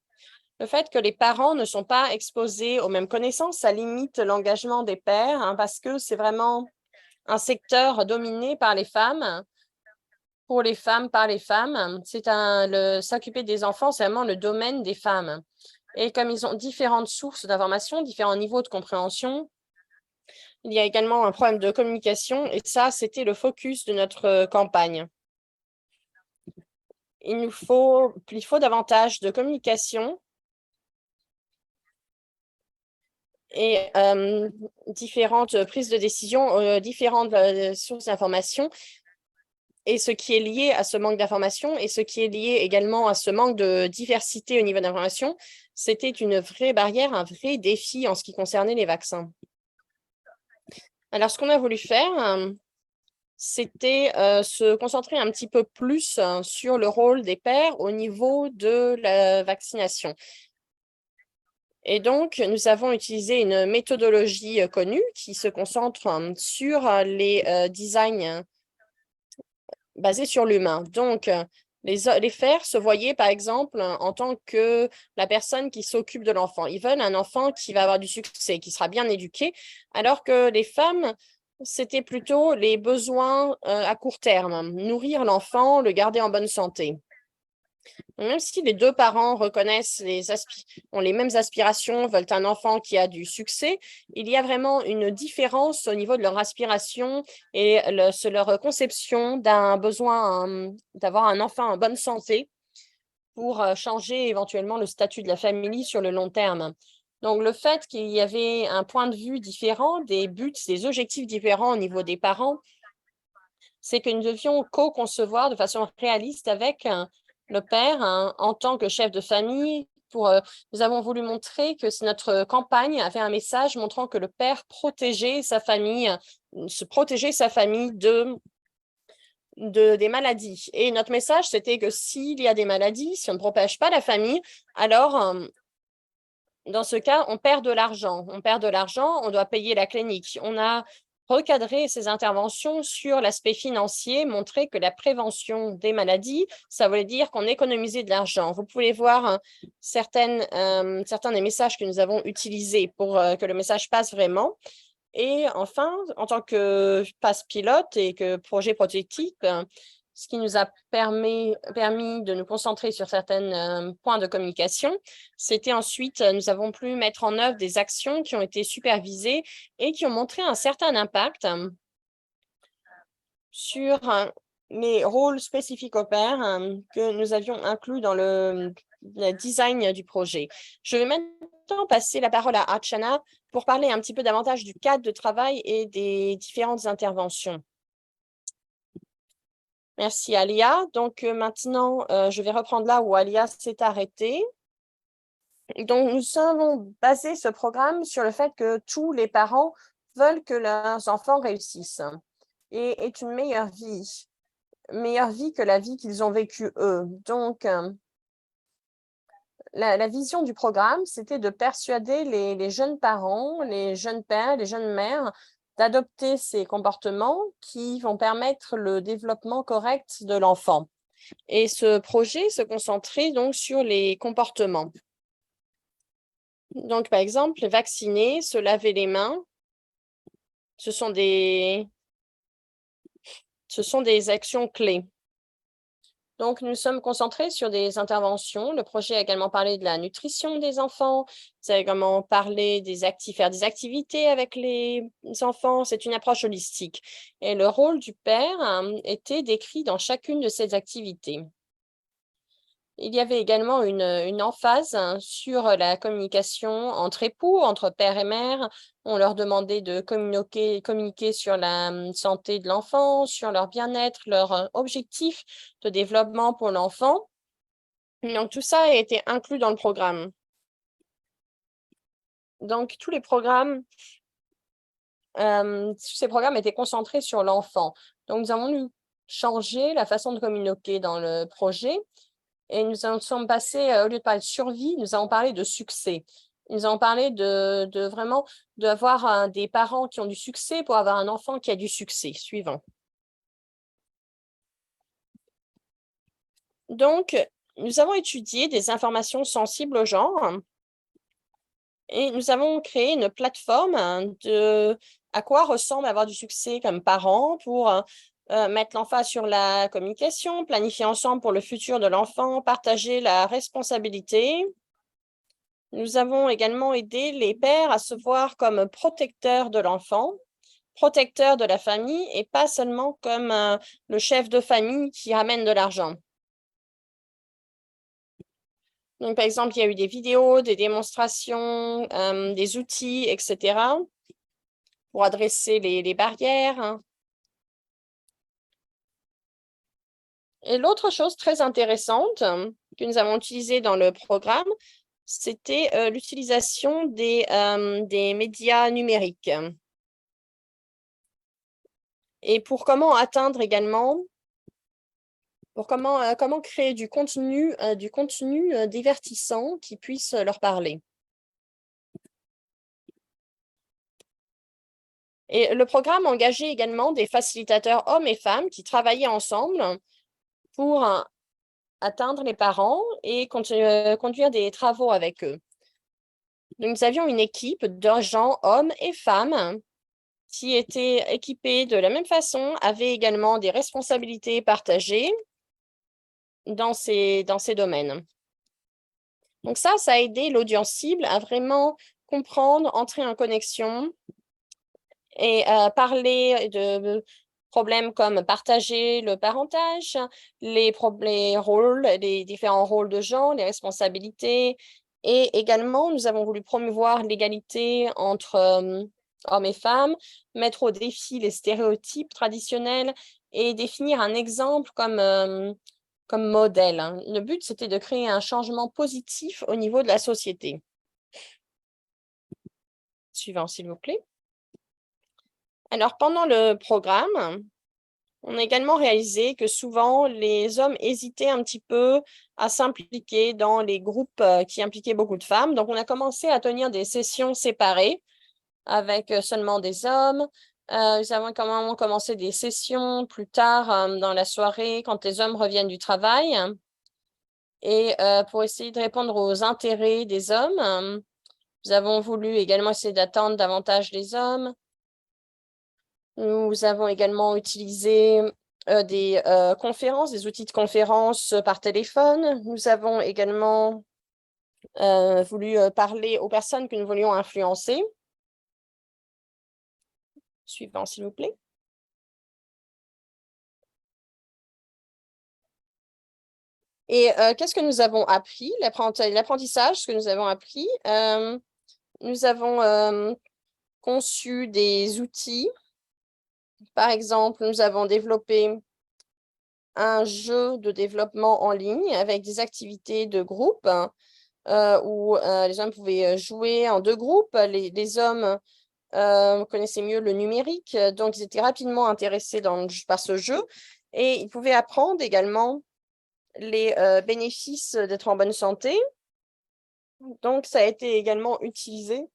Le fait que les parents ne sont pas exposés aux mêmes connaissances, ça limite l'engagement des pères parce que c'est vraiment un secteur dominé par les femmes, pour les femmes, par les femmes. S'occuper des enfants, c'est vraiment le domaine des femmes. Et comme ils ont différentes sources d'informations, différents niveaux de compréhension, il y a également un problème de communication et ça, c'était le focus de notre campagne. Il faut davantage de communication et différentes prises de décision, différentes sources d'informations et ce qui est lié à ce manque d'information et ce qui est lié également à ce manque de diversité au niveau d'information, c'était une vraie barrière, un vrai défi en ce qui concernait les vaccins. Alors, ce qu'on a voulu faire, c'était se concentrer un petit peu plus sur le rôle des pères au niveau de la vaccination. Et donc, nous avons utilisé une méthodologie connue qui se concentre sur les designs basés sur l'humain. Donc, les pères se voyaient, par exemple, en tant que la personne qui s'occupe de l'enfant. Ils veulent un enfant qui va avoir du succès, qui sera bien éduqué, alors que les femmes, c'était plutôt les besoins à court terme, nourrir l'enfant, le garder en bonne santé. Même si les deux parents reconnaissent ont les mêmes aspirations, veulent un enfant qui a du succès, il y a vraiment une différence au niveau de leur aspiration et leur conception d'un besoin d'avoir un enfant en bonne santé pour changer éventuellement le statut de la famille sur le long terme. Donc, le fait qu'il y avait un point de vue différent, des buts, des objectifs différents au niveau des parents, c'est que nous devions co-concevoir de façon réaliste avec le père en tant que chef de famille. Nous avons voulu montrer que notre campagne avait un message montrant que le père protégeait sa famille, des maladies. Et notre message, c'était que s'il y a des maladies, si on ne protège pas la famille, alors dans ce cas, on perd de l'argent. On perd de l'argent, on doit payer la clinique. On a recadré ces interventions sur l'aspect financier, montrer que la prévention des maladies, ça voulait dire qu'on économisait de l'argent. Vous pouvez voir certains des messages que nous avons utilisés pour que le message passe vraiment. Et enfin, en tant que phase pilote et que projet prototype, ce qui nous a permis de nous concentrer sur certains points de communication, c'était ensuite, nous avons pu mettre en œuvre des actions qui ont été supervisées et qui ont montré un certain impact sur les rôles spécifiques aux pairs que nous avions inclus dans le design du projet. Je vais maintenant passer la parole à Archana pour parler un petit peu davantage du cadre de travail et des différentes interventions. Merci Alia. Donc maintenant, je vais reprendre là où Alia s'est arrêtée. Donc, nous avons basé ce programme sur le fait que tous les parents veulent que leurs enfants réussissent et aient une meilleure vie que la vie qu'ils ont vécue eux. Donc, la vision du programme, c'était de persuader les jeunes parents, les jeunes pères, les jeunes mères d'adopter ces comportements qui vont permettre le développement correct de l'enfant. Et ce projet se concentrait donc sur les comportements. Donc, par exemple, vacciner, se laver les mains, ce sont des actions clés. Donc, nous sommes concentrés sur des interventions. Le projet a également parlé de la nutrition des enfants. Ça a également parlé faire des activités avec les enfants. C'est une approche holistique. Et le rôle du père était décrit dans chacune de ces activités. Il y avait également une emphase sur la communication entre époux, entre père et mère. On leur demandait de communiquer sur la santé de l'enfant, sur leur bien-être, leur objectif de développement pour l'enfant. Donc, tout ça a été inclus dans le programme. Donc, tous ces programmes étaient concentrés sur l'enfant. Donc, nous avons dû changer la façon de communiquer dans le projet. Et nous en sommes passés, au lieu de parler de survie, nous avons parlé de succès. Nous avons parlé de vraiment d'avoir des parents qui ont du succès pour avoir un enfant qui a du succès. Suivant. Donc, nous avons étudié des informations sensibles au genre et nous avons créé une plateforme à quoi ressemble avoir du succès comme parent pour mettre l'emphase sur la communication, planifier ensemble pour le futur de l'enfant, partager la responsabilité. Nous avons également aidé les pères à se voir comme protecteurs de l'enfant, protecteurs de la famille et pas seulement comme le chef de famille qui ramène de l'argent. Donc, par exemple, il y a eu des vidéos, des démonstrations, des outils, etc. pour adresser les barrières. Et l'autre chose très intéressante que nous avons utilisée dans le programme, c'était l'utilisation des médias numériques. Et pour comment atteindre également, pour comment créer du contenu divertissant qui puisse leur parler. Et le programme engageait également des facilitateurs hommes et femmes qui travaillaient ensemble pour atteindre les parents et conduire des travaux avec eux. Donc, nous avions une équipe d'agents, hommes et femmes, qui étaient équipés de la même façon, avaient également des responsabilités partagées dans ces domaines. Donc ça a aidé l'audience cible à vraiment comprendre, entrer en connexion et parler de problèmes comme partager le parentage, les rôles, les différents rôles de genre, les responsabilités. Et également, nous avons voulu promouvoir l'égalité entre hommes et femmes, mettre au défi les stéréotypes traditionnels et définir un exemple comme modèle. Le but, c'était de créer un changement positif au niveau de la société. Suivant, s'il vous plaît. Alors, pendant le programme, on a également réalisé que souvent, les hommes hésitaient un petit peu à s'impliquer dans les groupes qui impliquaient beaucoup de femmes. Donc, on a commencé à tenir des sessions séparées avec seulement des hommes. Nous avons commencé des sessions plus tard dans la soirée quand les hommes reviennent du travail. Et pour essayer de répondre aux intérêts des hommes, nous avons voulu également essayer d'attendre davantage les hommes. Nous avons également utilisé des conférences, des outils de conférence par téléphone. Nous avons également voulu parler aux personnes que nous voulions influencer. Suivant, s'il vous plaît. Et qu'est-ce que nous avons appris? L'apprentissage, ce que nous avons appris. Nous avons conçu des outils. Par exemple, nous avons développé un jeu de développement en ligne avec des activités de groupe où les hommes pouvaient jouer en 2 groupes. Les hommes connaissaient mieux le numérique, donc ils étaient rapidement intéressés par ce jeu et ils pouvaient apprendre également les bénéfices d'être en bonne santé. Donc ça a été également utilisé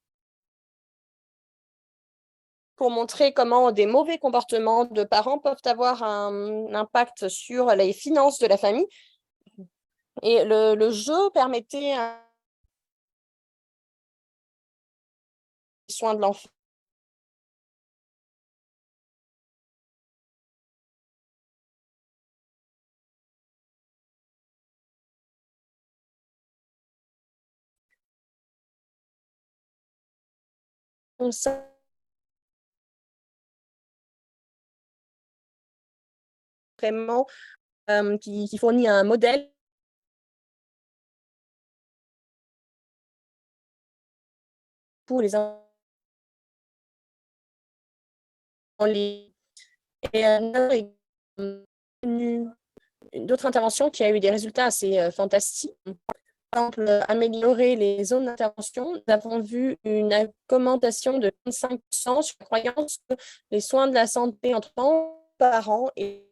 pour montrer comment des mauvais comportements de parents peuvent avoir un impact sur les finances de la famille. Et le jeu permettait un soin de l'enfant. Ça, vraiment, qui fournit un modèle pour les enfants. Et d'autres interventions qui a eu des résultats assez fantastiques. Par exemple, améliorer les zones d'intervention. Nous avons vu une augmentation de 25% sur la croyance que les soins de la santé entre parents et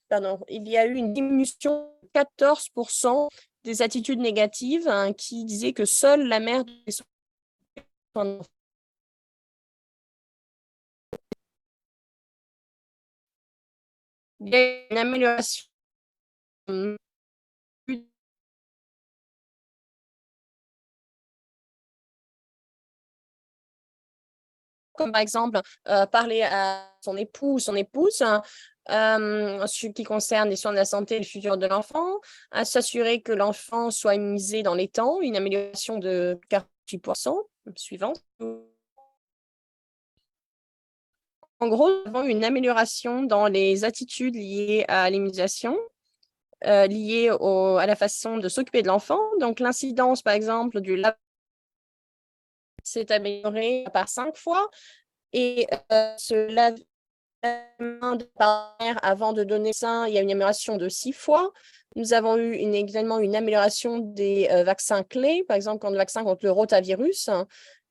pardon, il y a eu une diminution de 14% des attitudes négatives qui disaient que seule la mère des soins. Il y a une amélioration comme par exemple parler à son époux ou son épouse ce qui concerne les soins de la santé et le futur de l'enfant, à s'assurer que l'enfant soit immunisé dans les temps, une amélioration de 48% suivante. En gros, nous avons une amélioration dans les attitudes liées à l'immunisation, liées à la façon de s'occuper de l'enfant. Donc, l'incidence, par exemple, du lavage s'est améliorée par 5 fois et ce lavage avant de donner ça, il y a une amélioration de 6 fois. Nous avons eu également une amélioration des vaccins clés, par exemple, quand le vaccin contre le rotavirus,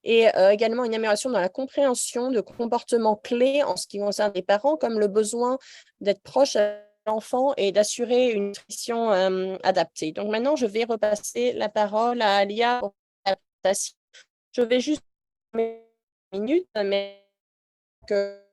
et également une amélioration dans la compréhension de comportements clés en ce qui concerne les parents, comme le besoin d'être proche de l'enfant et d'assurer une nutrition adaptée. Donc maintenant, je vais repasser la parole à Alia pour la présentation. Je vais juste une minute, mais que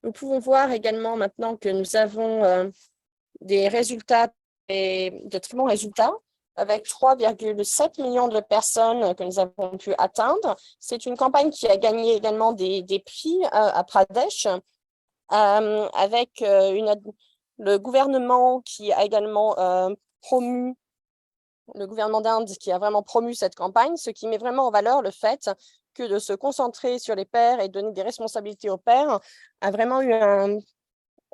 nous pouvons voir également maintenant que nous avons des résultats et de très bons résultats avec 3,7 millions de personnes que nous avons pu atteindre. C'est une campagne qui a gagné également des prix à Pradesh avec le gouvernement qui a également promu, le gouvernement d'Inde qui a vraiment promu cette campagne, ce qui met vraiment en valeur le fait que de se concentrer sur les pères et donner des responsabilités aux pères a vraiment eu un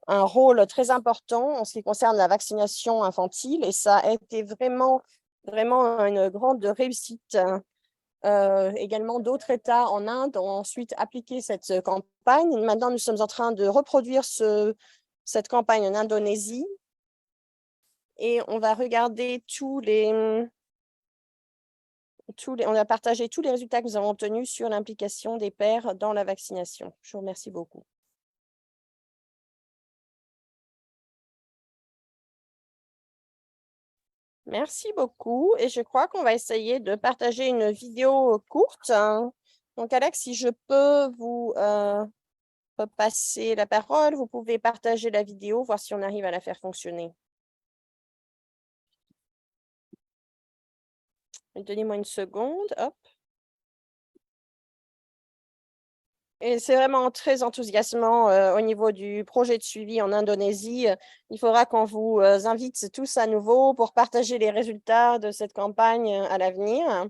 rôle très important en ce qui concerne la vaccination infantile et ça a été vraiment, vraiment une grande réussite. Également, d'autres États en Inde ont ensuite appliqué cette campagne. Maintenant, nous sommes en train de reproduire cette campagne en Indonésie et on va regarder on va partager tous les résultats que nous avons obtenus sur l'implication des pères dans la vaccination. Je vous remercie beaucoup. Merci beaucoup et je crois qu'on va essayer de partager une vidéo courte. Donc Alex, si je peux vous passer la parole, vous pouvez partager la vidéo, voir si on arrive à la faire fonctionner. Donnez-moi une seconde. Hop. Et c'est vraiment très enthousiasmant au niveau du projet de suivi en Indonésie. Il faudra qu'on vous invite tous à nouveau pour partager les résultats de cette campagne à l'avenir,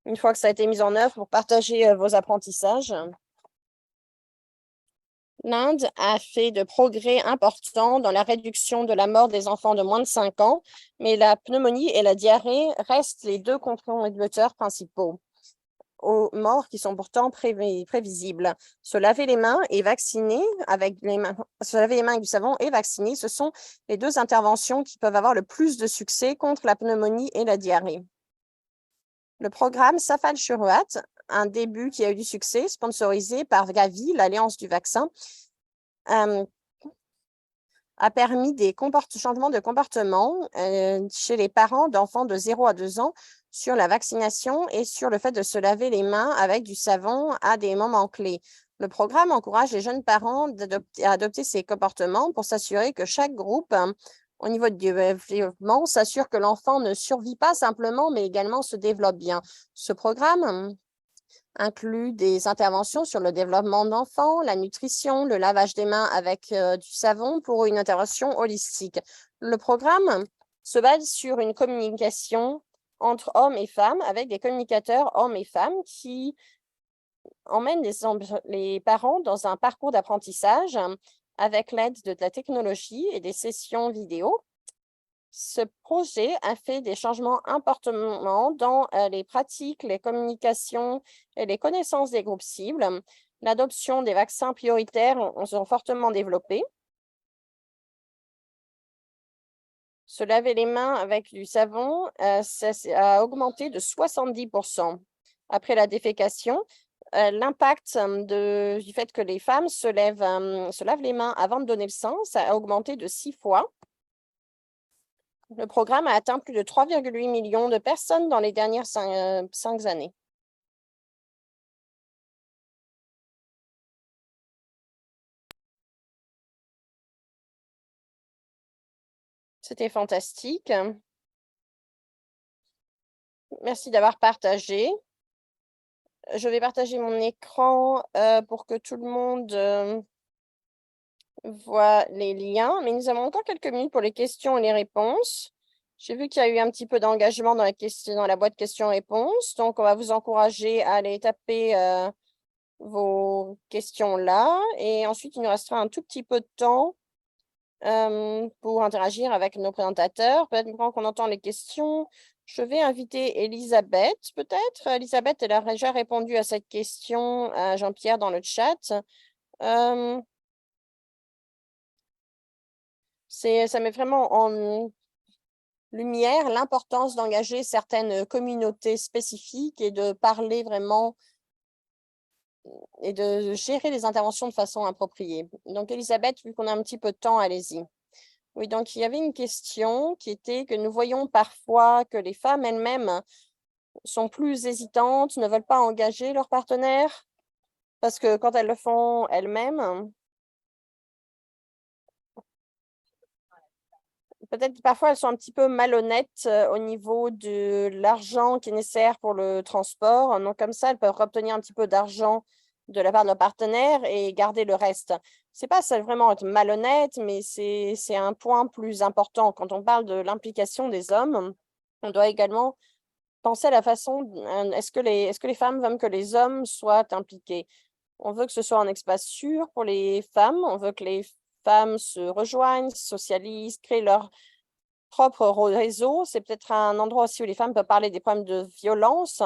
une fois que ça a été mis en œuvre, pour partager vos apprentissages. L'Inde a fait de progrès importants dans la réduction de la mort des enfants de moins de 5 ans, mais la pneumonie et la diarrhée restent les deux contributeurs principaux aux morts qui sont pourtant prévisibles. Se laver les mains et vacciner avec se laver les mains avec du savon et vacciner, ce sont les deux interventions qui peuvent avoir le plus de succès contre la pneumonie et la diarrhée. Le programme Safal Shuruat, un début qui a eu du succès, sponsorisé par Gavi, l'Alliance du vaccin, a permis des changements de comportement chez les parents d'enfants de 0 à 2 ans sur la vaccination et sur le fait de se laver les mains avec du savon à des moments clés. Le programme encourage les jeunes parents à adopter ces comportements pour s'assurer que chaque groupe, au niveau du développement, s'assure que l'enfant ne survit pas simplement, mais également se développe bien. Ce programme inclut des interventions sur le développement d'enfants, la nutrition, le lavage des mains avec du savon pour une intervention holistique. Le programme se base sur une communication entre hommes et femmes avec des communicateurs hommes et femmes qui emmènent les parents dans un parcours d'apprentissage avec l'aide de la technologie et des sessions vidéo. Ce projet a fait des changements importants dans les pratiques, les communications et les connaissances des groupes cibles. L'adoption des vaccins prioritaires sont fortement développées. Se laver les mains avec du savon, ça a augmenté de 70%. Après la défécation, l'impact du fait que les femmes se lavent les mains avant de donner le sang, ça a augmenté de 6 fois. Le programme a atteint plus de 3,8 millions de personnes dans les dernières 5 années. C'était fantastique. Merci d'avoir partagé. Je vais partager mon écran pour que tout le monde voit les liens, mais nous avons encore quelques minutes pour les questions et les réponses. J'ai vu qu'il y a eu un petit peu d'engagement dans la boîte questions-réponses, donc on va vous encourager à aller taper vos questions là, et ensuite il nous restera un tout petit peu de temps pour interagir avec nos présentateurs. Peut-être qu'on entend les questions. Je vais inviter Elisabeth, peut-être. Elisabeth, elle a déjà répondu à cette question à Jean-Pierre dans le chat. Ça met vraiment en lumière l'importance d'engager certaines communautés spécifiques et de parler vraiment et de gérer les interventions de façon appropriée. Donc, Elisabeth, vu qu'on a un petit peu de temps, allez-y. Oui, donc il y avait une question qui était que nous voyons parfois que les femmes elles-mêmes sont plus hésitantes, ne veulent pas engager leur partenaire, parce que quand elles le font elles-mêmes, peut-être parfois elles sont un petit peu malhonnêtes au niveau de l'argent qui est nécessaire pour le transport. Donc comme ça, elles peuvent obtenir un petit peu d'argent de la part de leur partenaire et garder le reste. C'est pas ça vraiment être malhonnête, mais c'est un point plus important. Quand on parle de l'implication des hommes, on doit également penser à la façon, est-ce que les femmes veulent que les hommes soient impliqués? On veut que ce soit un espace sûr pour les femmes, on veut que les femmes se rejoignent, socialisent, créent leur propre réseau. C'est peut-être un endroit aussi où les femmes peuvent parler des problèmes de violence,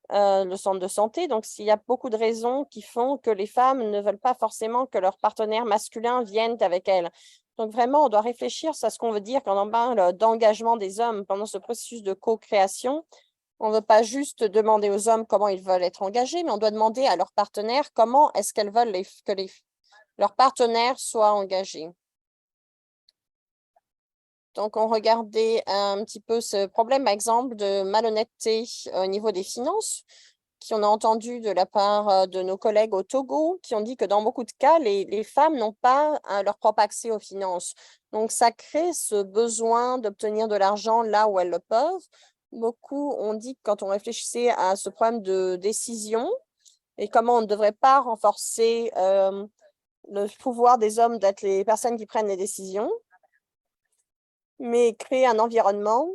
le centre de santé. Donc, s'il y a beaucoup de raisons qui font que les femmes ne veulent pas forcément que leur partenaire masculin vienne avec elles. Donc, vraiment, on doit réfléchir à ce qu'on veut dire quand on parle d'engagement des hommes pendant ce processus de co-création. On ne veut pas juste demander aux hommes comment ils veulent être engagés, mais on doit demander à leurs partenaires comment est-ce qu'elles veulent que leurs partenaires soient engagés. Donc, on regardait un petit peu ce problème, par exemple, de malhonnêteté au niveau des finances, qu'on a entendu de la part de nos collègues au Togo, qui ont dit que dans beaucoup de cas, les femmes n'ont pas leur propre accès aux finances. Donc, ça crée ce besoin d'obtenir de l'argent là où elles le peuvent. Beaucoup ont dit que quand on réfléchissait à ce problème de décision, et comment on ne devrait pas renforcer le pouvoir des hommes d'être les personnes qui prennent les décisions, mais créer un environnement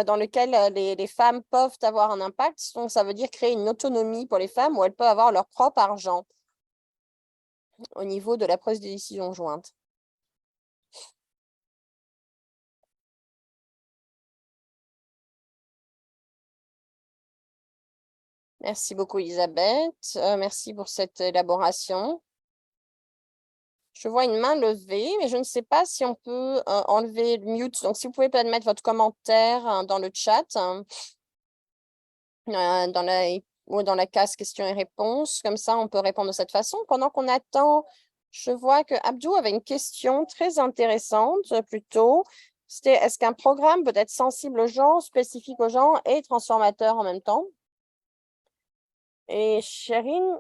dans lequel les femmes peuvent avoir un impact. Donc, ça veut dire créer une autonomie pour les femmes où elles peuvent avoir leur propre argent au niveau de la prise de décision jointe. Merci beaucoup, Elisabeth. Merci pour cette élaboration. Je vois une main levée, mais je ne sais pas si on peut enlever le mute. Donc, si vous pouvez peut-être mettre votre commentaire dans le chat, dans la case questions et réponses. Comme ça, on peut répondre de cette façon. Pendant qu'on attend, je vois que Abdou avait une question très intéressante plutôt. C'était, est-ce qu'un programme peut être sensible aux gens, spécifique aux gens et transformateur en même temps? Et Chérine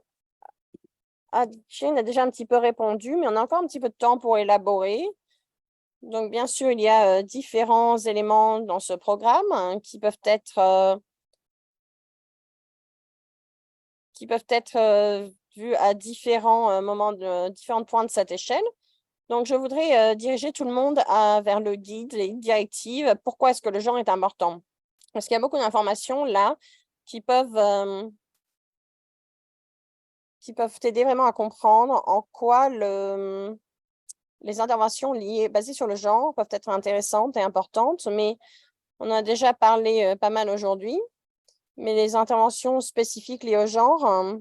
a déjà un petit peu répondu, mais on a encore un petit peu de temps pour élaborer. Donc, bien sûr, il y a différents éléments dans ce programme qui peuvent être vus à différents moments, différents points de cette échelle. Donc, je voudrais diriger tout le monde vers le guide, les directives. Pourquoi est-ce que le genre est important? Parce qu'il y a beaucoup d'informations là qui peuvent t'aider vraiment à comprendre en quoi les interventions basées sur le genre peuvent être intéressantes et importantes, mais on en a déjà parlé pas mal aujourd'hui. Mais les interventions spécifiques liées au genre,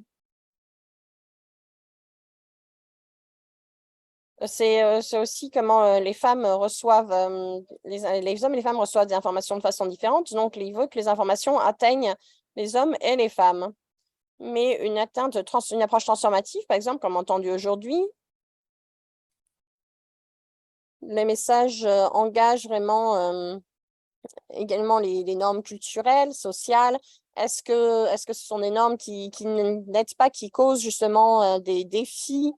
c'est aussi comment les femmes reçoivent, les hommes et les femmes reçoivent des informations de façon différente. Donc, il veut que les informations atteignent les hommes et les femmes. Mais une approche transformative, par exemple, comme entendu aujourd'hui, les messages engagent vraiment également les normes culturelles, sociales. Est-ce que ce sont des normes qui n'aident pas, qui causent justement des défis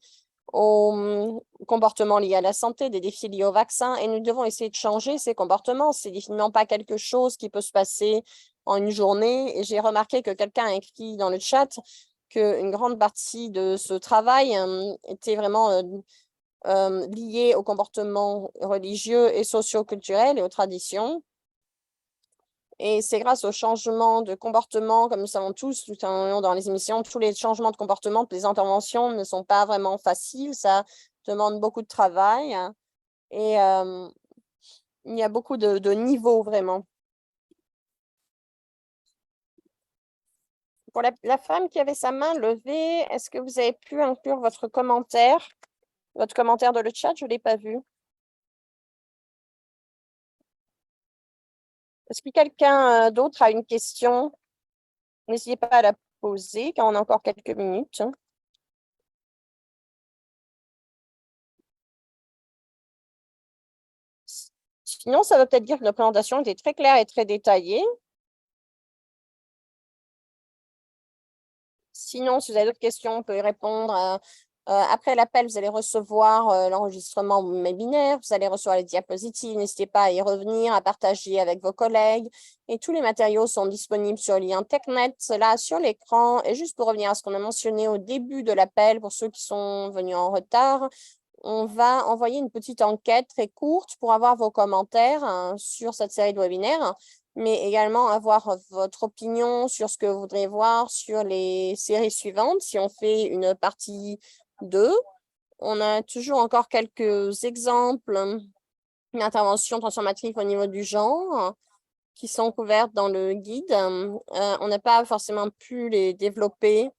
aux comportements liés à la santé, des défis liés au vaccin, et nous devons essayer de changer ces comportements. C'est définitivement pas quelque chose qui peut se passer en une journée. Et j'ai remarqué que quelqu'un a écrit dans le chat qu'une grande partie de ce travail était vraiment liée aux comportements religieux et socioculturels et aux traditions. Et c'est grâce au changement de comportement, comme nous savons tous dans les émissions, tous les changements de comportement, les interventions ne sont pas vraiment faciles, ça demande beaucoup de travail et il y a beaucoup de niveaux vraiment. Pour la femme qui avait sa main levée, est-ce que vous avez pu inclure votre commentaire dans le chat? Je ne l'ai pas vu. Est-ce que quelqu'un d'autre a une question? N'hésitez pas à la poser, car on a encore quelques minutes. Sinon, ça veut peut-être dire que notre présentation était très claire et très détaillée. Sinon, si vous avez d'autres questions, on peut y répondre. Après l'appel, vous allez recevoir l'enregistrement webinaire, vous allez recevoir les diapositives. N'hésitez pas à y revenir, à partager avec vos collègues. Et tous les matériaux sont disponibles sur le lien TechNet, là sur l'écran. Et juste pour revenir à ce qu'on a mentionné au début de l'appel, pour ceux qui sont venus en retard, on va envoyer une petite enquête très courte pour avoir vos commentaires sur cette série de webinaires, mais également avoir votre opinion sur ce que vous voudriez voir sur les séries suivantes. Si on fait une partie 2, on a toujours encore quelques exemples d'interventions transformatives au niveau du genre qui sont couvertes dans le guide. On n'a pas forcément pu les développer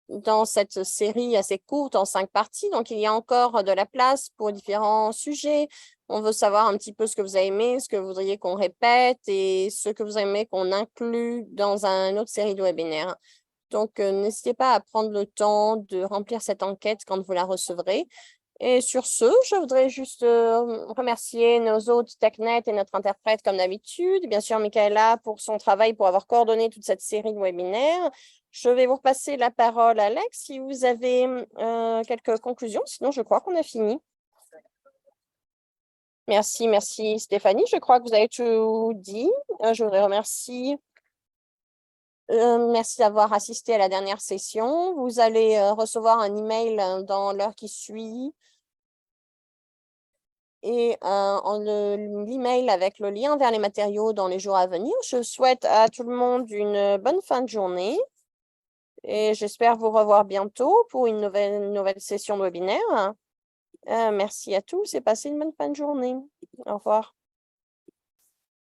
dans cette série assez courte en 5 parties. Donc, il y a encore de la place pour différents sujets. On veut savoir un petit peu ce que vous avez aimé, ce que vous voudriez qu'on répète et ce que vous aimez qu'on inclue dans une autre série de webinaires. Donc, n'hésitez pas à prendre le temps de remplir cette enquête quand vous la recevrez. Et sur ce, je voudrais juste remercier nos hôtes TechNet et notre interprète comme d'habitude. Bien sûr, Michaela pour son travail, pour avoir coordonné toute cette série de webinaires. Je vais vous repasser la parole, Alex, si vous avez quelques conclusions. Sinon, je crois qu'on a fini. Merci Stéphanie. Je crois que vous avez tout dit. Je voudrais remercier Merci d'avoir assisté à la dernière session. Vous allez recevoir un email dans l'heure qui suit. Et l'email avec le lien vers les matériaux dans les jours à venir. Je souhaite à tout le monde une bonne fin de journée et j'espère vous revoir bientôt pour une nouvelle session de webinaire. Merci à tous et passez une bonne fin de journée. Au revoir.